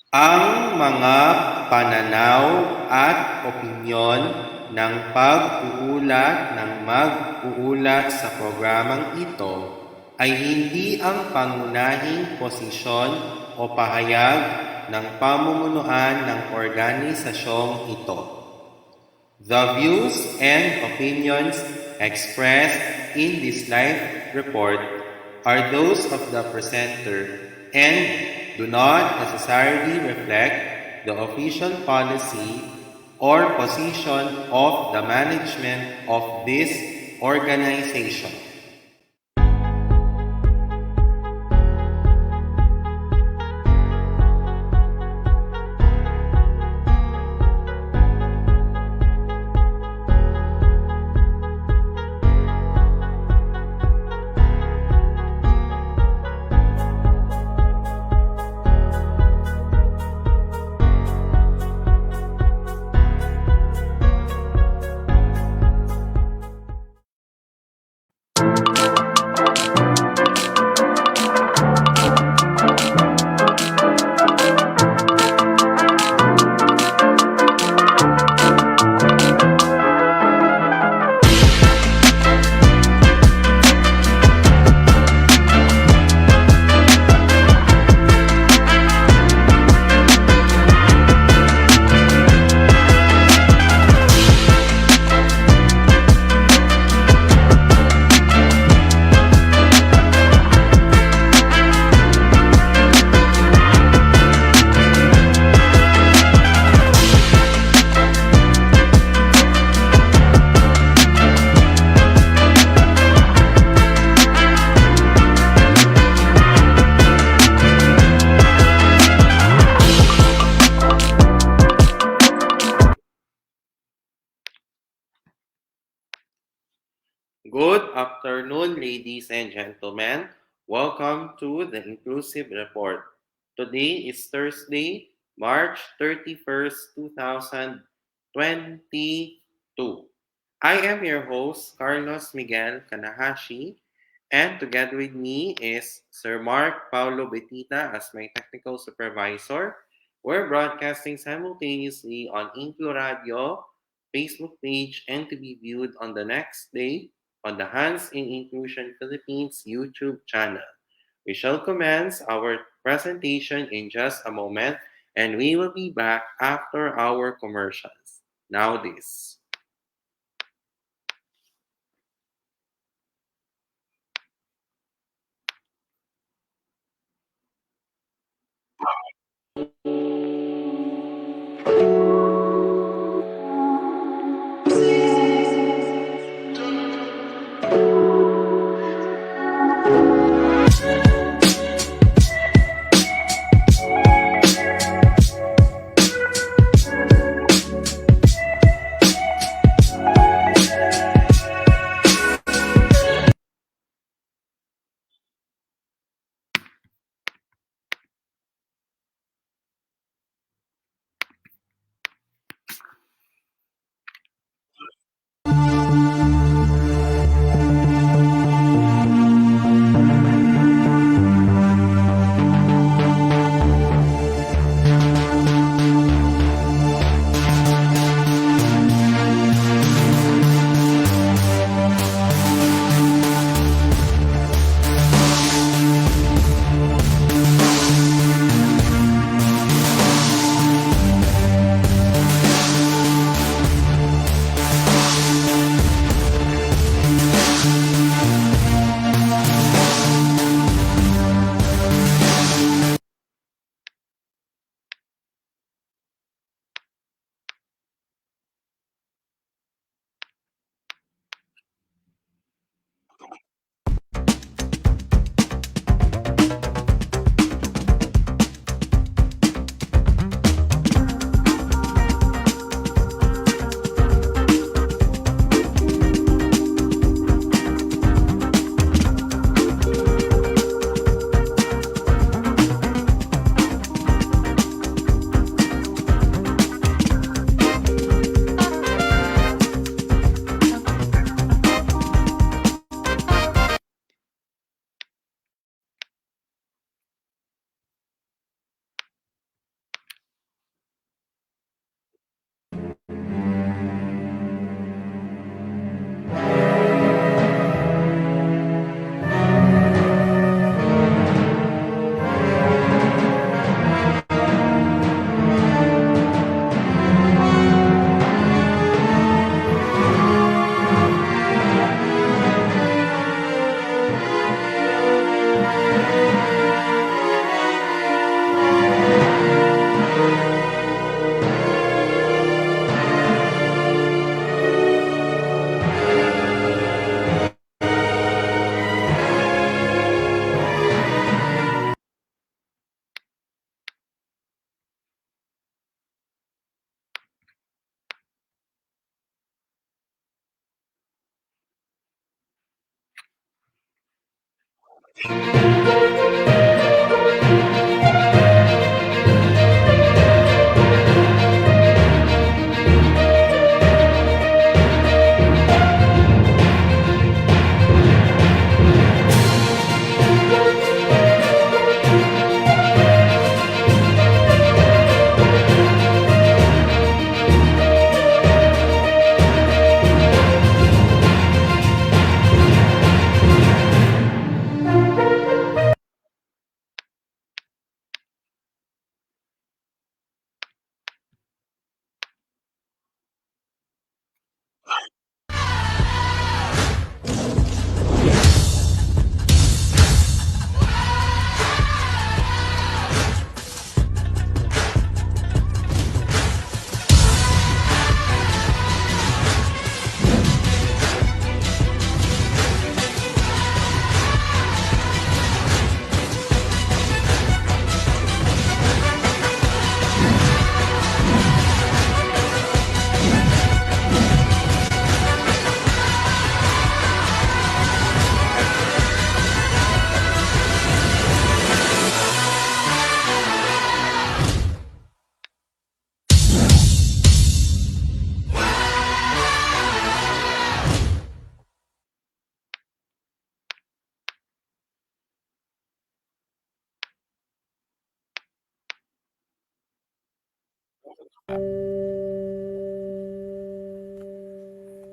Ang mga pananaw at opinyon ng pag-uulat ng mag-uulat sa programang ito ay hindi ang pangunahing posisyon o pahayag ng pamumunuan ng organisasyong ito. The views and opinions expressed in this live report are those of the presenter and do not necessarily reflect the official policy or position of the management of this organization. Good afternoon, ladies and gentlemen. Welcome to the Inclusive Report. Today is Thursday, March 31st, 2022. I am your host, Carlos Miguel Kanahashi, and together with me is Sir Mark Paulo Betita as my technical supervisor. We're broadcasting simultaneously on InkluRadio Facebook page and to be viewed on the next day on the Hands in Inclusion Philippines YouTube channel. We shall commence our presentation in just a moment and we will be back after our commercials. Now this.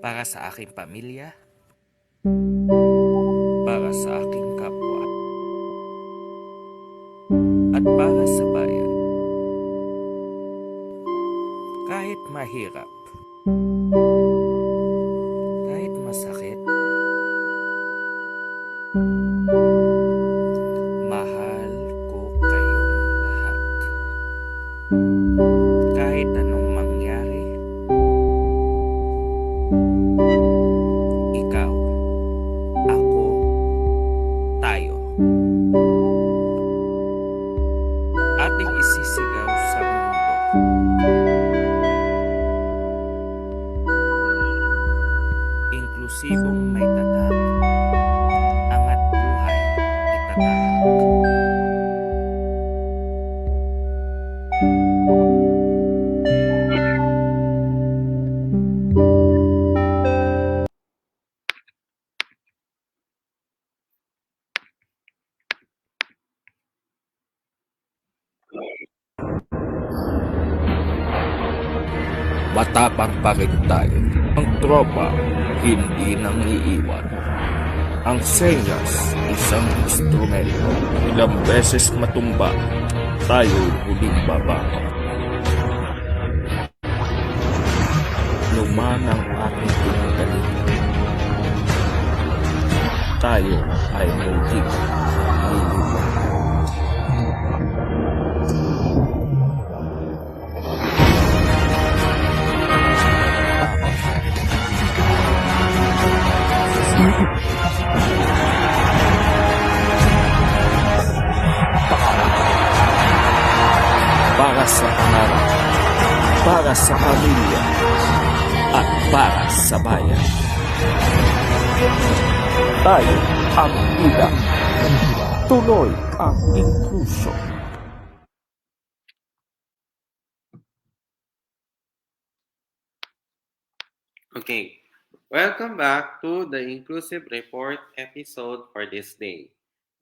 Para sa aking pamilya, para sa aking kapwa, at para sa bayan. Kahit mahirap, kahit masakit, mahal ko kayong lahat. Kahit anong mangyari, ikaw, ako, tayo. Ating isisigaw sa mundo. Inklusibong may tatak, angat buhay itatahak. Matapang pa rin tayo. Ang tropa, hindi nang iiwan. Ang senyas, isang instrumento. Ilang beses matumba, tayo huling babangon. Luman ang ating pinagalitan. Tayo ay muling liliwan. Para sa pangarap, para sa pamilya, at para sa bayan. Tayo ang ida. Tuloy ang inclusion. Okay, welcome back to the Inclusive Report episode for this day.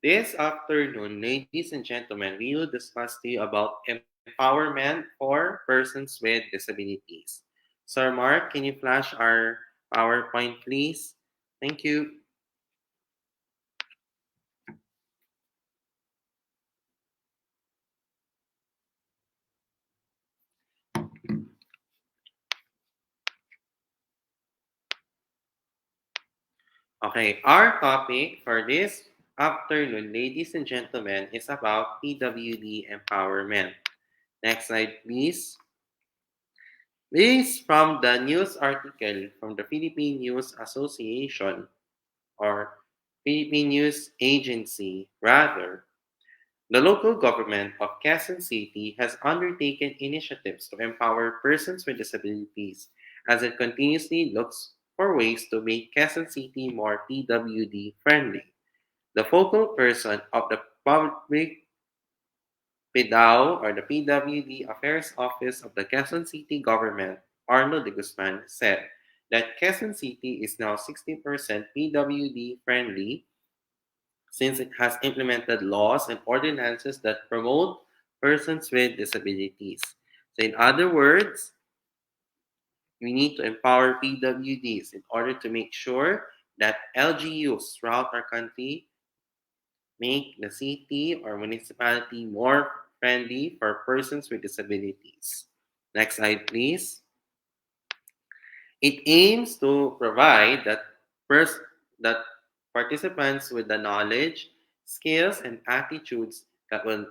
This afternoon, ladies and gentlemen, we will discuss to you about empowerment for persons with disabilities. Sir Mark, can you flash our PowerPoint, please? Thank you. Okay, our topic for this afternoon, ladies and gentlemen, is about PWD empowerment. Next slide, please. This is from the news article from the Philippine News Association or Philippine News Agency, rather. The local government of Quezon City has undertaken initiatives to empower persons with disabilities as it continuously looks for ways to make Quezon City more PWD friendly. The focal person of the public PDAO or the PWD Affairs Office of the Quezon City Government, Arnold de Guzman, said that Quezon City is now 60% PWD friendly since it has implemented laws and ordinances that promote persons with disabilities. So, in other words, we need to empower PWDs in order to make sure that LGUs throughout our country make the city or municipality more friendly for persons with disabilities. Next slide, please. It aims to provide that participants with the knowledge, skills, and attitudes that will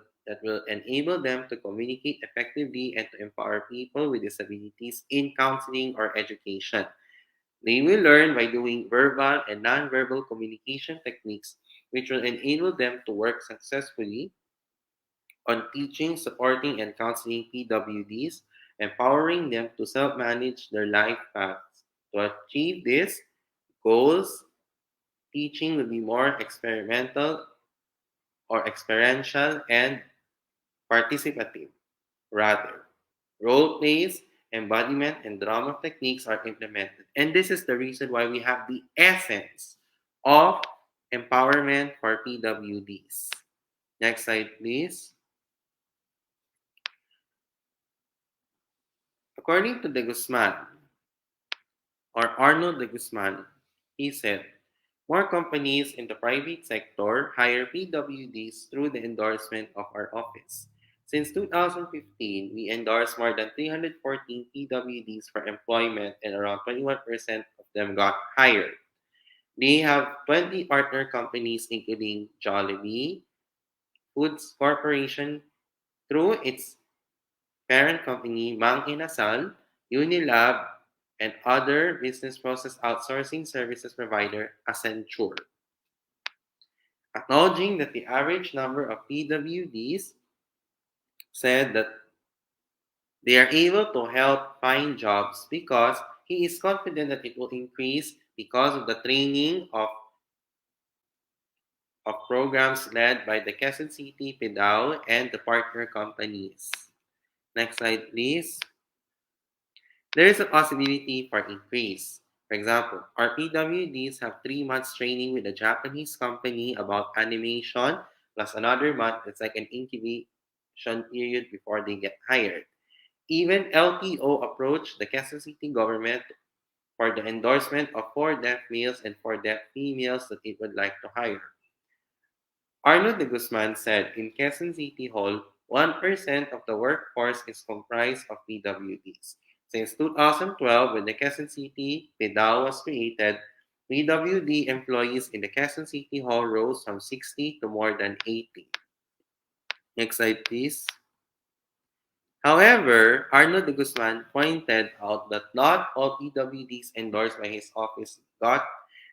enable them to communicate effectively and to empower people with disabilities in counseling or education. They will learn by doing verbal and nonverbal communication techniques, which will enable them to work successfully on teaching, supporting, and counseling PWDs, empowering them to self manage their life paths. To achieve these goals, teaching will be more experimental or experiential and participative. Rather, role plays, embodiment, and drama techniques are implemented. And this is the reason why we have the essence of empowerment for PWDs. Next slide, please. According to De Guzman, or Arnold de Guzman, he said, more companies in the private sector hire PWDs through the endorsement of our office. Since 2015, we endorsed more than 314 PWDs for employment and around 21% of them got hired. They have 20 partner companies including Jollibee Foods Corporation through its parent company Mang Inasal, Unilab, and other business process outsourcing services provider Accenture. Acknowledging that the average number of PWDs said that they are able to help find jobs because he is confident that it will increase because of the training of programs led by the Quezon City, PDAO, and the partner companies. Next slide, please. There is a possibility for increase. For example, our PWDs have 3 months training with a Japanese company about animation, plus another month that's like an incubation period before they get hired. Even LTO approached the Quezon City government for the endorsement of 4 deaf males and 4 deaf females that it would like to hire. Arnold de Guzman said in Quezon City Hall, 1% of the workforce is comprised of PWDs. Since 2012, when the Quezon City PDAO was created, PWD employees in the Quezon City Hall rose from 60 to more than 80. Next slide, please. However, Arnold de Guzman pointed out that not all PWDs endorsed by his office got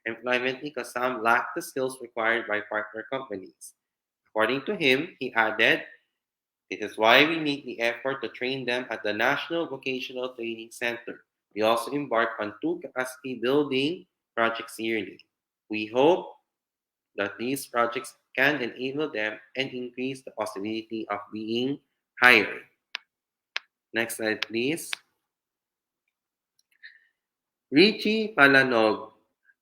employment because some lacked the skills required by partner companies. According to him, he added, this is why we make the effort to train them at the National Vocational Training Center. We also embark on 2 capacity building projects yearly. We hope that these projects can enable them and increase the possibility of being hired. Next slide, please. Richie Palanog,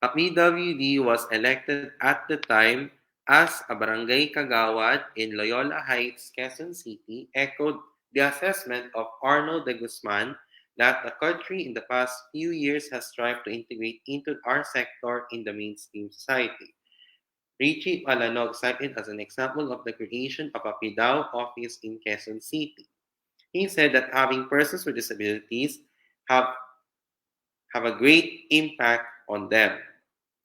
a PWD, was elected at the time as a barangay kagawad in Loyola Heights, Quezon City, echoed the assessment of Arnold de Guzman that the country in the past few years has strived to integrate into our sector in the mainstream society. Richie Palanog cited as an example of the creation of a PDAO office in Quezon City. He said that having persons with disabilities have have a great impact on them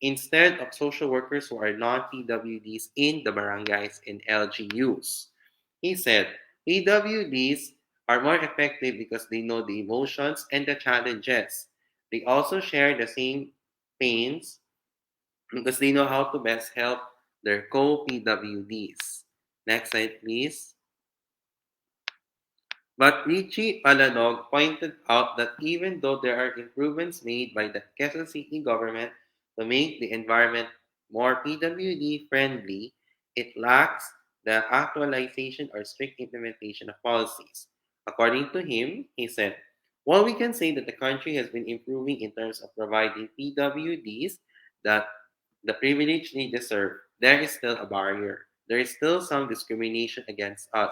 instead of social workers who are non-PWDs in the barangays and LGUs. He said, PWDs are more effective because they know the emotions and the challenges. They also share the same pains because they know how to best help their co-PWDs. Next slide, please. But Richie Palanog pointed out that even though there are improvements made by the Quezon City government to make the environment more PWD friendly, it lacks the actualization or strict implementation of policies. According to him, he said, while we can say that the country has been improving in terms of providing PWDs that the privilege they deserve, there is still a barrier. There is still some discrimination against us.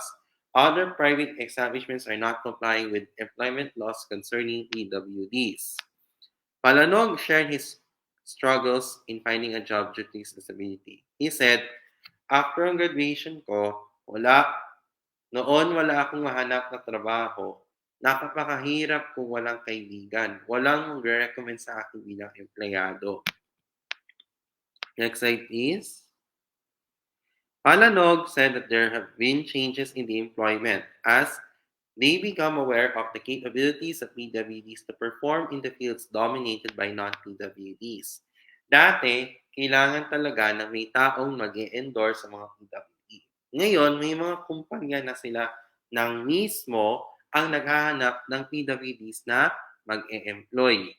Other private establishments are not complying with employment laws concerning PWDs. Palanog shared his struggles in finding a job due to his disability. He said, after ang graduation ko, wala akong mahanap na trabaho. Napakahirap kung walang kaibigan. Walang magre-recommend sa akin bilang empleyado. Next slide, please. Palanog said that there have been changes in the employment as they become aware of the capabilities of PWDs to perform in the fields dominated by non-PWDs. Dati, kailangan talaga na may taong mag endorse sa mga PWD. Ngayon, may mga kumpanya na sila ng mismo ang naghahanap ng PWDs na mag-employ,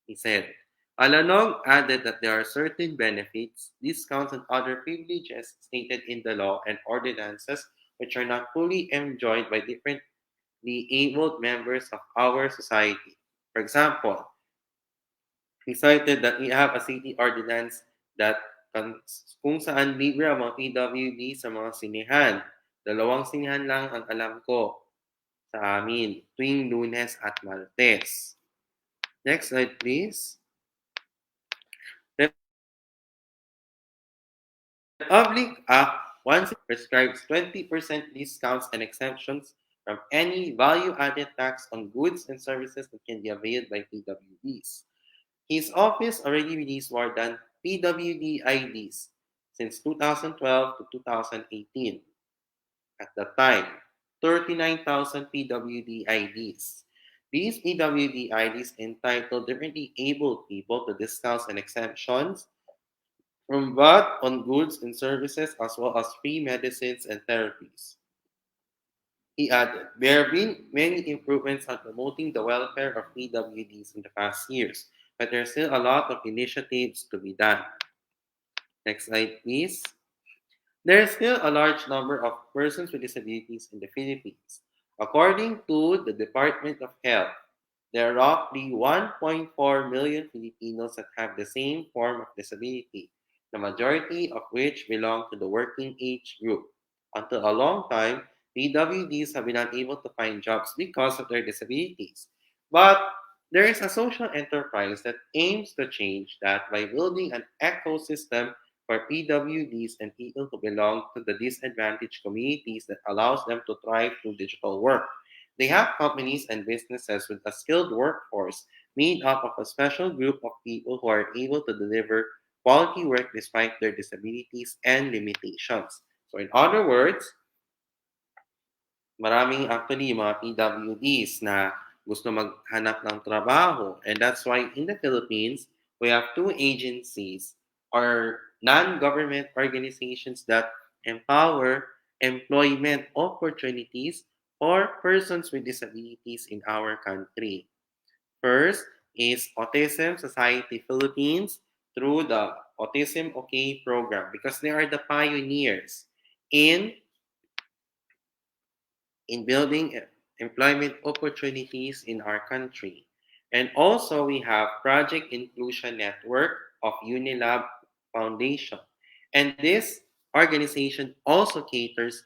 he said. Alanog added that there are certain benefits, discounts, and other privileges stated in the law and ordinances which are not fully enjoyed by differently abled members of our society. For example, he cited that we have a city ordinance that kung saan libre ang mga PWD sa mga sinihan. Dalawang sinihan lang ang alam ko sa amin tuwing Lunes at Martes. Next slide, please. Public Act 1 prescribes 20% discounts and exemptions from any value-added tax on goods and services that can be availed by PWDs. His office already released more than PWD IDs since 2012 to 2018. At the time, 39,000 PWD IDs. These PWD IDs entitled differently abled people to discounts and exemptions from VAT on goods and services as well as free medicines and therapies. He added, there have been many improvements on promoting the welfare of PWDs in the past years, but there's still a lot of initiatives to be done. Next slide, please. There is still a large number of persons with disabilities in the Philippines. According to the Department of Health, there are roughly 1.4 million Filipinos that have the same form of disability, the majority of which belong to the working age group. Until a long time, PWDs have been unable to find jobs because of their disabilities. But there is a social enterprise that aims to change that by building an ecosystem for PWDs and people who belong to the disadvantaged communities that allows them to thrive through digital work. They have companies and businesses with a skilled workforce made up of a special group of people who are able to deliver quality work despite their disabilities and limitations. So in other words, maraming actually mga PWDs na gusto maghanap ng trabaho. And that's why in the Philippines, we have two agencies or non-government organizations that empower employment opportunities for persons with disabilities in our country. First is Autism Society Philippines through the Autism OK program because they are the pioneers in building employment opportunities in our country. And also, we have Project Inclusion Network of Unilab Foundation. And this organization also caters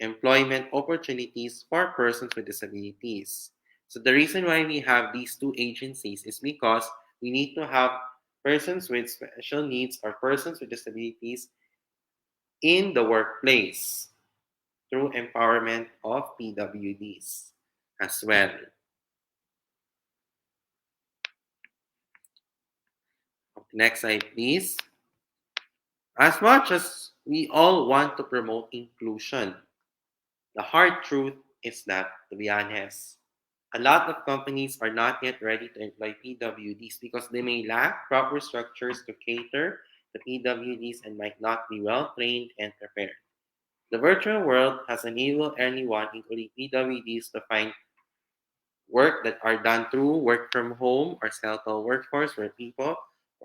employment opportunities for persons with disabilities. So the reason why we have these two agencies is because we need to have persons with special needs or persons with disabilities in the workplace through empowerment of PWDs as well. Next slide, please. As much as we all want to promote inclusion, the hard truth is that, to be honest, a lot of companies are not yet ready to employ PWDs because they may lack proper structures to cater to PWDs and might not be well trained and prepared. The virtual world has enabled anyone, including PWDs, to find work that are done through work from home or skeletal workforce where people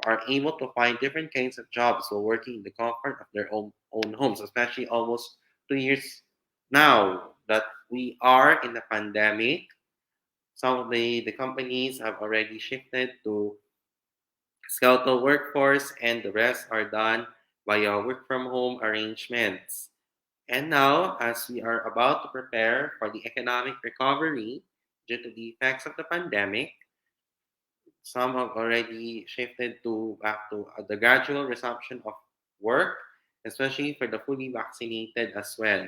are able to find different kinds of jobs while working in the comfort of their own homes, especially almost 2 years now that we are in the pandemic. Some of the companies have already shifted to skeletal workforce, and the rest are done via work from home arrangements. And now, as we are about to prepare for the economic recovery due to the effects of the pandemic, some have already shifted to back to the gradual resumption of work, especially for the fully vaccinated as well.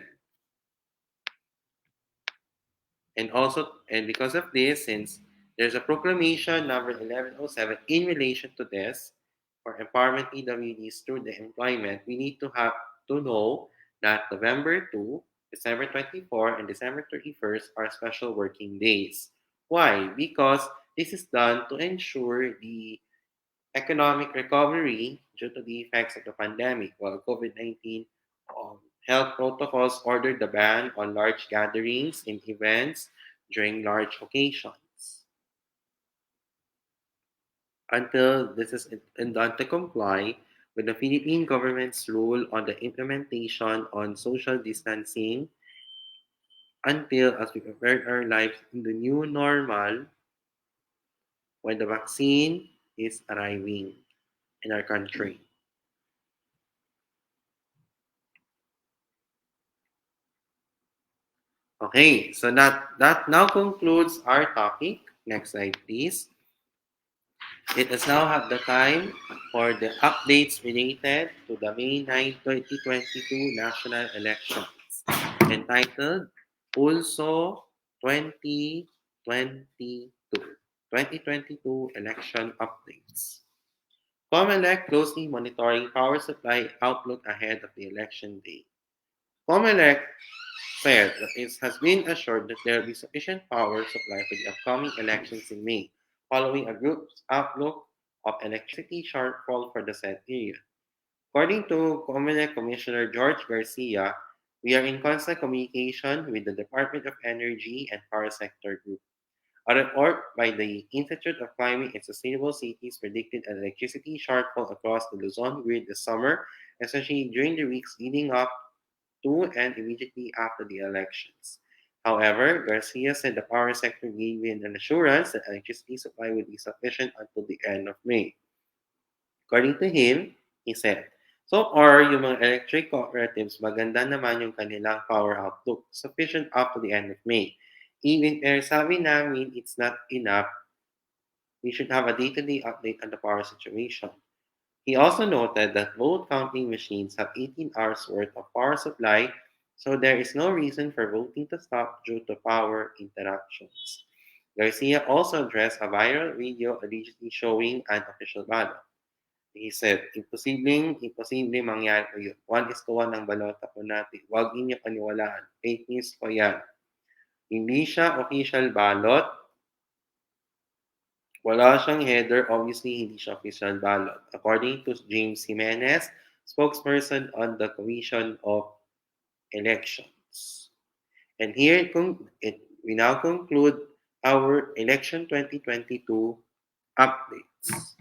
And because of this, since there's a proclamation number 1107 in relation to this for empowerment PWDs through the employment, we need to have to know that November 2, December 24, and December 31st are special working days. Why? Because this is done to ensure the economic recovery due to the effects of the pandemic, while COVID-19 health protocols ordered the ban on large gatherings and events during large occasions. Until this is done to comply with the Philippine government's rule on the implementation on social distancing, until as we prepare our lives in the new normal when the vaccine is arriving in our country. Okay, so that now concludes our topic. Next slide, please. Let us now have the time for the updates related to the May 9, 2022 national elections, entitled Also 2022 2022 election updates. COMELEC closely monitoring power supply outlook ahead of the election day. COMELEC said that it has been assured that there will be sufficient power supply for the upcoming elections in May, following a group's outlook of electricity shortfall for the said period. According to COMELEC Commissioner George Garcia, we are in constant communication with the Department of Energy and Power Sector Group. A report by the Institute of Climate and Sustainable Cities predicted an electricity shortfall across the Luzon grid this summer, especially during the weeks leading up to and immediately after the elections. However, Garcia said the power sector gave in an assurance that electricity supply would be sufficient until the end of May. According to him, he said, so far, yung mga electric cooperatives, maganda naman yung kanilang power outlook, sufficient up to the end of May. Even pero sabi namin it's not enough, we should have a day-to-day update on the power situation. He also noted that vote counting machines have 18 hours worth of power supply, so there is no reason for voting to stop due to power interruptions. Garcia also addressed a viral video allegedly showing an official ballot. He said, imposibleng mangyari po yun. 1:1 ang balota po natin. Huwag ninyo paniwalaan. Fake news po yan. Hindi siya official ballot. Wala siyang header, obviously hindi siya official ballot. According to James Jimenez, spokesperson on the Commission of Elections. And here we now conclude our election 2022 updates.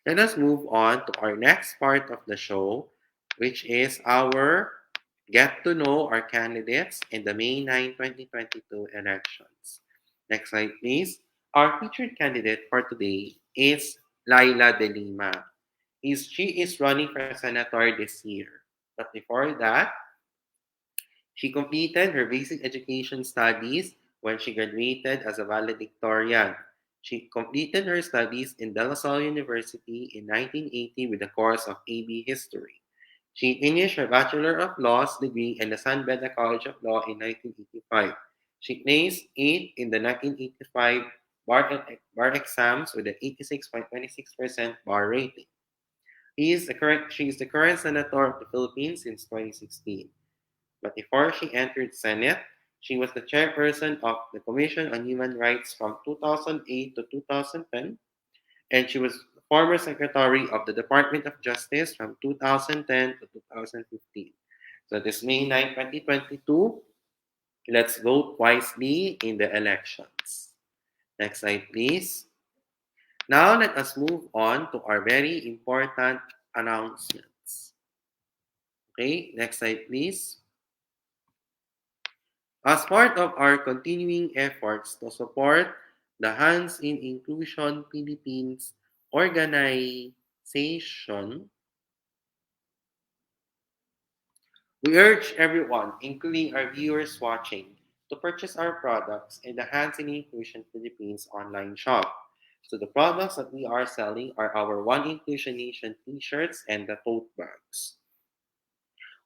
Let us move on to our next part of the show, which is our get to know our candidates in the May 9, 2022 elections. Next slide, please. Our featured candidate for today is Laila De Lima. She is running for senator this year. But before that, she completed her basic education studies when she graduated as a valedictorian. She completed her studies in De La Salle University in 1980 with the course of AB History. She finished her Bachelor of Laws degree in the San Beda College of Law in 1985. She placed 8th in the 1985 bar exams with an 86.26% bar rating. She is the current senator of the Philippines since 2016. But before she entered Senate, she was the chairperson of the Commission on Human Rights from 2008 to 2010, and she was the former secretary of the Department of Justice from 2010 to 2015. So this May 9, 2022, let's vote wisely in the elections. Next slide, please. Now let us move on to our very important announcements. Okay, next slide please. As part of our continuing efforts to support the Hands in Inclusion Philippines organization, we urge everyone, including our viewers watching, to purchase our products in the Hands in Inclusion Philippines online shop. So the products that we are selling are our One Inclusion Nation t-shirts and the tote bags.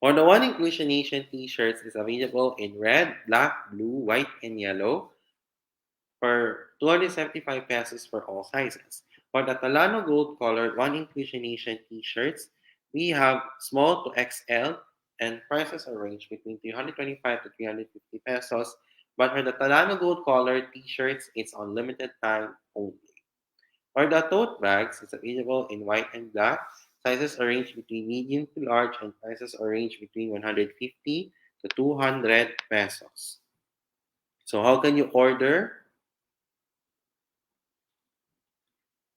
Or the One Inclusion Nation t-shirts is available in red, black, blue, white, and yellow for 275 pesos for all sizes. For the Talano Gold colored One Inclusion Nation t-shirts, we have small to XL and prices are ranged between 325 to 350 pesos. But for the Talano Gold colored t-shirts, it's on limited time only. For the tote bags, it's available in white and black. Sizes are ranged between medium to large and prices are ranged between 150 to 200 pesos. So how can you order?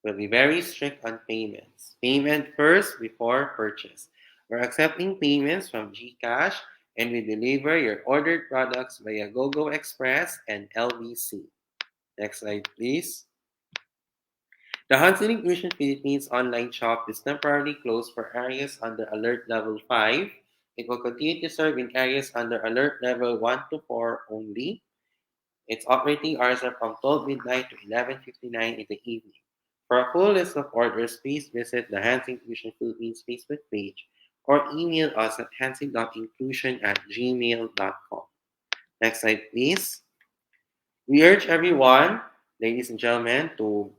We'll be very strict on payments. Payment first before purchase. We're accepting payments from GCash and we deliver your ordered products via GoGo Express and LVC. Next slide, please. The Hansen Inclusion Philippines online shop is temporarily closed for areas under Alert Level 5. It will continue to serve in areas under Alert Level 1 to 4 only. Its operating hours are from 12 midnight to 11:59 in the evening. For a full list of orders, please visit the Hansen Inclusion Philippines Facebook page or email us at hansen.inclusion@gmail.com. Next slide, please. We urge everyone, ladies and gentlemen, to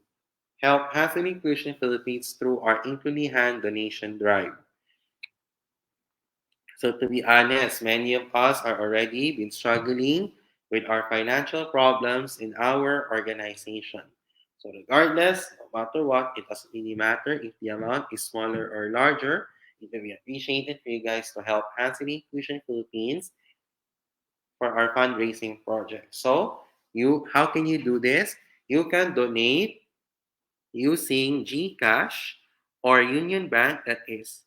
help Hansen Inclusion Philippines through our Inclulihan donation drive. So to be honest, many of us are already been struggling with our financial problems in our organization. So regardless, no matter what, it doesn't really matter if the amount is smaller or larger. It will be appreciated for you guys to help Hansen Inclusion Philippines for our fundraising project. So how can you do this? You can donate using GCash or Union Bank that is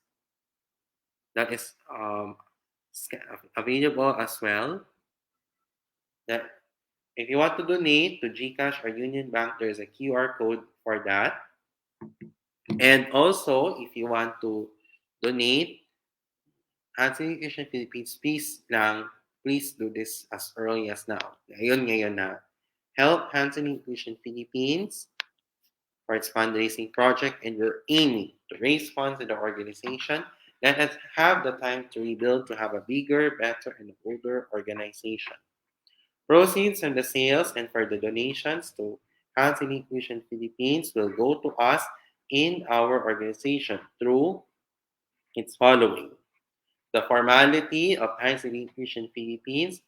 available as well. That if you want to donate to GCash or Union Bank, there's a QR code for that. And also, if you want to donate, Hansen Education Philippines, please do this as early as now. Ngayon na. Help Hansen Inclusion Philippines for its fundraising project, and we're aiming to raise funds in the organization. Let us have the time to rebuild to have a bigger, better, and bolder organization. Proceeds from the sales and for the donations to Hands in Inclusion Philippines will go to us in our organization through its following. The formality of Hands in Inclusion Philippines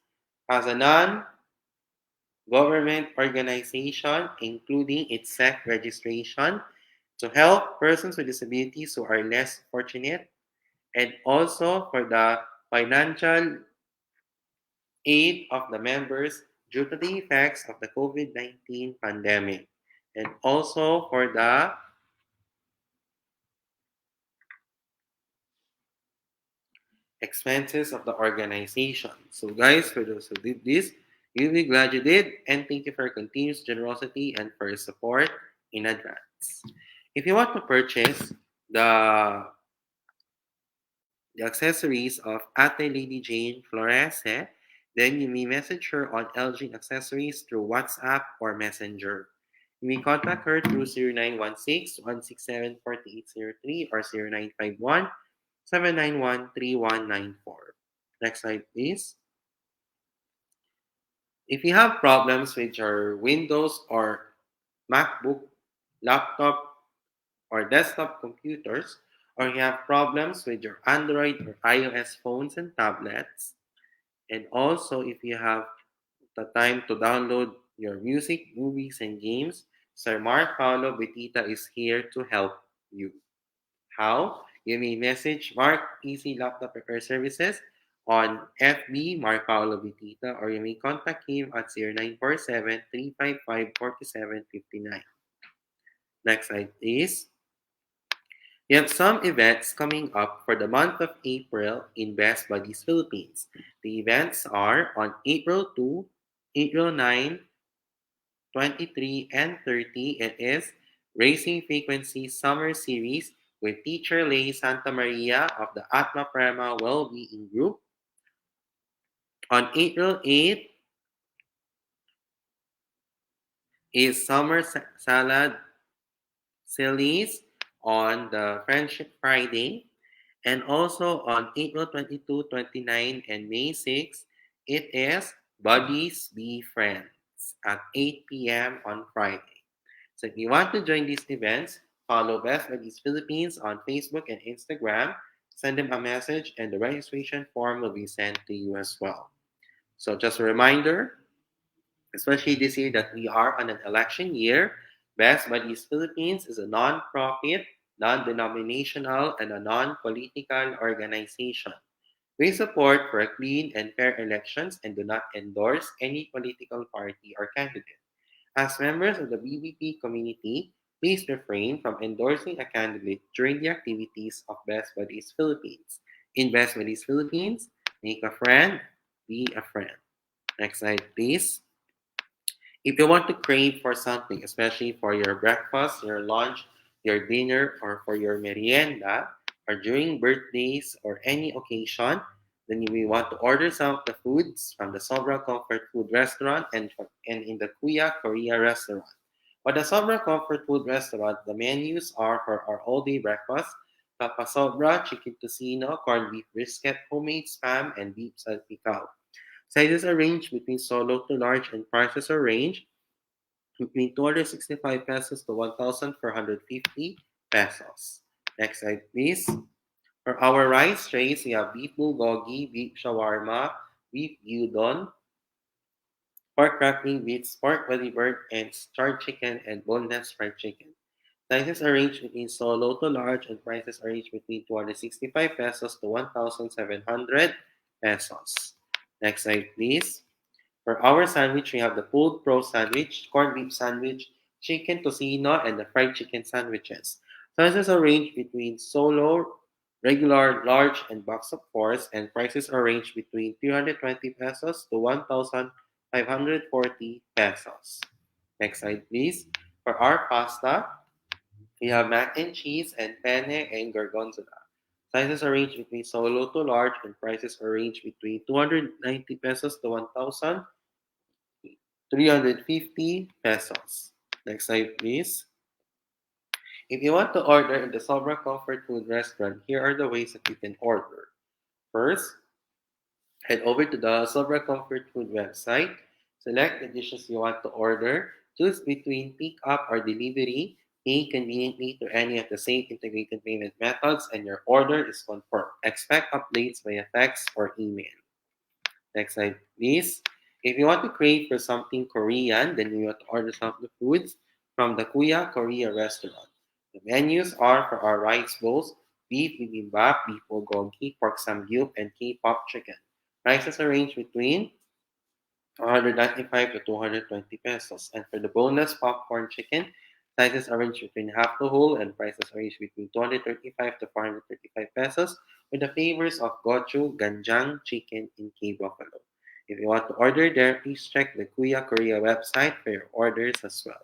as a non-government organization, including its SEC registration, to help persons with disabilities who are less fortunate, and also for the financial aid of the members due to the effects of the COVID-19 pandemic, and also for the expenses of the organization. So, guys, for those who did this, you'll be glad you did, and thank you for your continuous generosity and for your support in advance. If you want to purchase the the accessories of Ate Lady Jane Florese, then you may message her on LG Accessories through WhatsApp or Messenger. You may contact her through 0916-167-4803 or 0951-791-3194. Next slide, please. If you have problems with your Windows or MacBook, laptop, or desktop computers, or you have problems with your Android or iOS phones and tablets, and also if you have the time to download your music, movies, and games, Sir Mark Paolo Betita is here to help you. How? You may message Mark Easy Laptop Repair Services on FB Mark Paolo Betita, or you may contact him at 0947-355-4759. Next slide, please. We have some events coming up for the month of April in Best Buddies Philippines. The events are on April 2, April 9, 23, and 30. It is Racing Frequency Summer Series with Teacher Lay Santa Maria of the Atma Prema Wellbeing Group. On April 8th is Summer Salad Sillies on the Friendship Friday. And also on April 22, 29, and May 6, it is Buddies Be Friends at 8 p.m. on Friday. So if you want to join these events, follow Best Buddies Philippines on Facebook and Instagram. Send them a message, and the registration form will be sent to you as well. So just a reminder, especially this year that we are on an election year, Best Buddies Philippines is a non-profit, non-denominational, and a non-political organization. We support for clean and fair elections and do not endorse any political party or candidate. As members of the BBP community, please refrain from endorsing a candidate during the activities of Best Buddies Philippines. In Best Buddies Philippines, make a friend, be a friend. Next slide, please. If you want to crave for something, especially for your breakfast, your lunch, your dinner, or for your merienda, or during birthdays or any occasion, then you may want to order some of the foods from the Sobra Comfort Food Restaurant and in the Kuya Korea Restaurant. For the Sobra Comfort Food Restaurant, the menus are for our all-day breakfast, Papa Sobra, chicken tocino, corned beef brisket, homemade spam, and beef salpicao. Sizes are range between solo to large and prices are range between 265 pesos to 1,450 pesos. Next slide, please. For our rice trays, we have beef bulgogi, beef shawarma, beef gyudon, pork crackling bits, pork belly bird, and charred chicken and boneless fried chicken. Sizes are ranged between solo to large and prices are ranged between 265 pesos to 1,700 pesos. Next slide, please. For our sandwich, we have the pulled pro sandwich, corned beef sandwich, chicken tocino, and the fried chicken sandwiches. Sizes are ranged between solo, regular, large, and box of fours, and prices are ranged between 320 pesos to 1,540 pesos. Next slide, please. For our pasta, we have mac and cheese and penne and gorgonzola. Sizes are ranged between solo to large, and prices are ranged between 290 pesos to 1,350 pesos. Next slide, please. If you want to order in the Sobra Comfort Food Restaurant, here are the ways that you can order. First, head over to the Sobra Comfort Food website. Select the dishes you want to order. Choose between pick up or delivery. Pay conveniently to any of the same integrated payment methods, and your order is confirmed. Expect updates via text or email. Next slide, please. If you want to crave for something Korean, then you want to order some of the foods from the Kuya Korea restaurant. The menus are for our rice bowls, beef bibimbap, beef bulgogi, pork samgyup, and K-pop chicken. Prices are range between 195 to 220 pesos. And for the boneless popcorn chicken, sizes are ranged between half to whole and prices range between 235 to 435 pesos with the flavors of gochu, ganjang, chicken, and K buffalo. If you want to order there, please check the Kuya Korea website for your orders as well.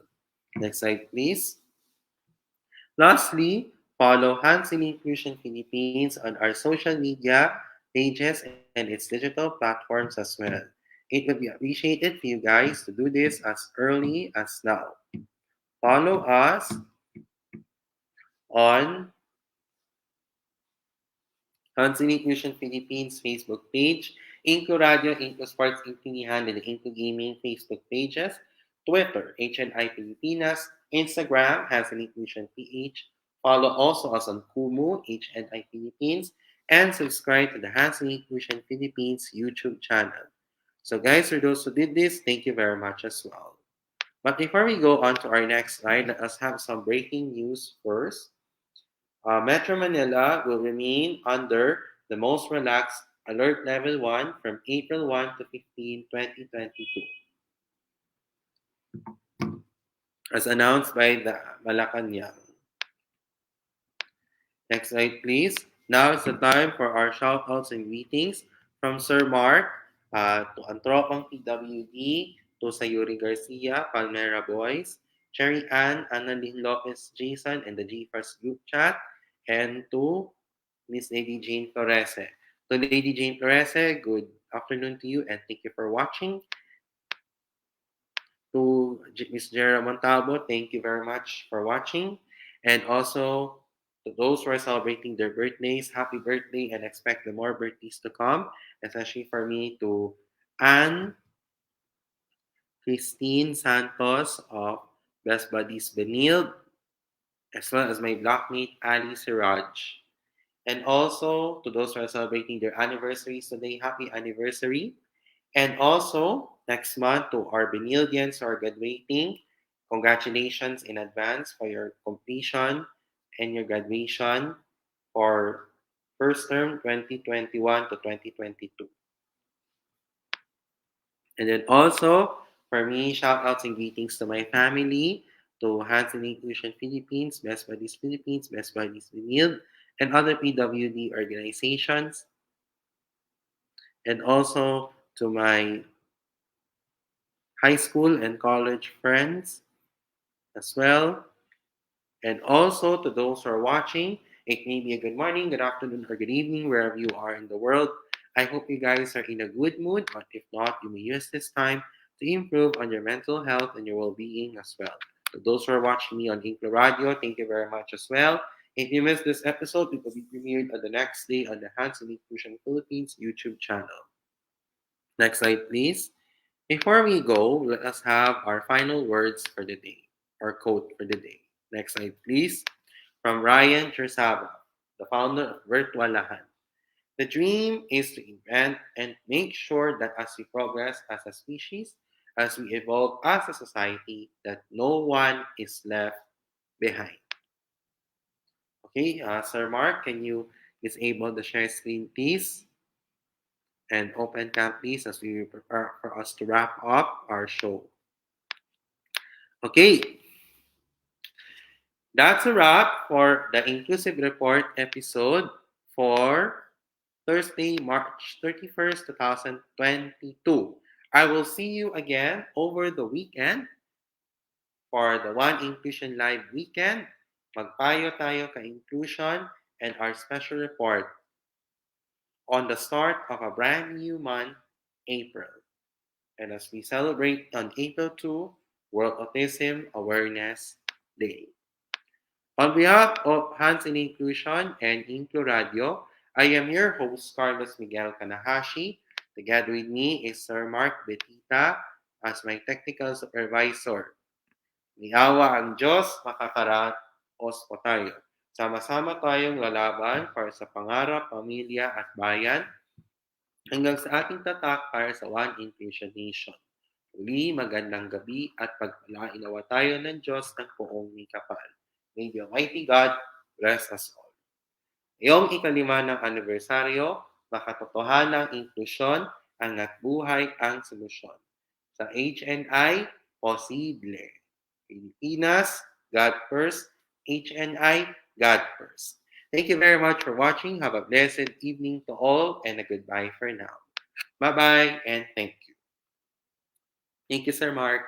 Next slide, please. Lastly, follow Hansen Inclusion Philippines on our social media pages and its digital platforms as well. It would be appreciated for you guys to do this as early as now. Follow us on Hansen Inclusion Philippines Facebook page, InkluRadio, InkluSports, InkluNihan, and InkluGaming Facebook pages, Twitter, HNI Pilipinas, Instagram, Hansen Inclusion PH. Follow also us on Kumu, HNI Philippines, and subscribe to the Hansen Inclusion Philippines YouTube channel. So guys, for those who did this, thank you very much as well. But before we go on to our next slide, let us have some breaking news first. Metro Manila will remain under the most relaxed Alert Level 1 from April 1 to 15, 2022. as announced by the Malacanang. Next slide, please. Now is the time for our shoutouts and greetings from Sir Mark to Antropang PWD, to Sayuri Garcia, Palmera Boys, Cherry Ann, Annalyn Lopez Jason, and the GFAS group chat, and to Miss Lady Jane Florese. To Lady Jane Florese, good afternoon to you and thank you for watching. To Ms. Jera Montalvo, thank you very much for watching. And also to those who are celebrating their birthdays, happy birthday and expect the more birthdays to come. Especially for me to Anne Christine Santos of Best Buddies Benilde, as well as my blockmate Ali Siraj. And also to those who are celebrating their anniversaries today, happy anniversary. And also, next month to our Benildians who are graduating, congratulations in advance for your completion and your graduation for first term 2021 to 2022. And then also, for me, shout outs and greetings to my family, to Hansen Inclusion Philippines, Best Buddies Philippines, Best Buddies Benilde, and other PWD organizations, and also to my high school and college friends as well. And also to those who are watching, it may be a good morning, good afternoon, or good evening, wherever you are in the world. I hope you guys are in a good mood, but if not, you may use this time to improve on your mental health and your well being as well. To those who are watching me on InkluRadio, thank you very much as well. If you missed this episode, it will be premiered on the next day on the Hands on Inclusion Philippines YouTube channel. Next slide, please. Before we go, let us have our final words for the day, or quote for the day. Next slide, please. From Ryan Chersava, the founder of Virtual Lahan. The dream is to invent and make sure that as we progress as a species, as we evolve as a society, that no one is left behind. Okay, Sir Mark, can you disable the share screen, please? And open cam, please, as we prepare for us to wrap up our show. Okay, that's a wrap for the Inclusive Report episode for Thursday, March 31st, 2022. I will see you again over the weekend for the One Inclusion Live weekend. Magpayo tayo ka-inclusion and our special report on the start of a brand new month, April. And as we celebrate on April 2, World Autism Awareness Day. On behalf of Hands in Inclusion and InkluRadio, I am your host, Carlos Miguel Kanahashi. Together with me is Sir Mark Betita as my technical supervisor. Niyawa ang Diyos, makakaraos po tayo. Sama-sama tayong lalaban para sa pangarap, pamilya at bayan hanggang sa ating tatak para sa One Inclusion Nation. Uli, magandang gabi at pagpalain nawa tayo ng Diyos ng poong may kapal. May the Almighty God bless us all. Ngayong ikalima ng anibersaryo, makatotohanang inklusyon, angat buhay ang solusyon. Sa HNI, posible. Pilipinas, God first. HNI, God first. Thank you very much for watching. Have a blessed evening to all and a goodbye for now. Bye-bye and thank you. Thank you, Sir Mark.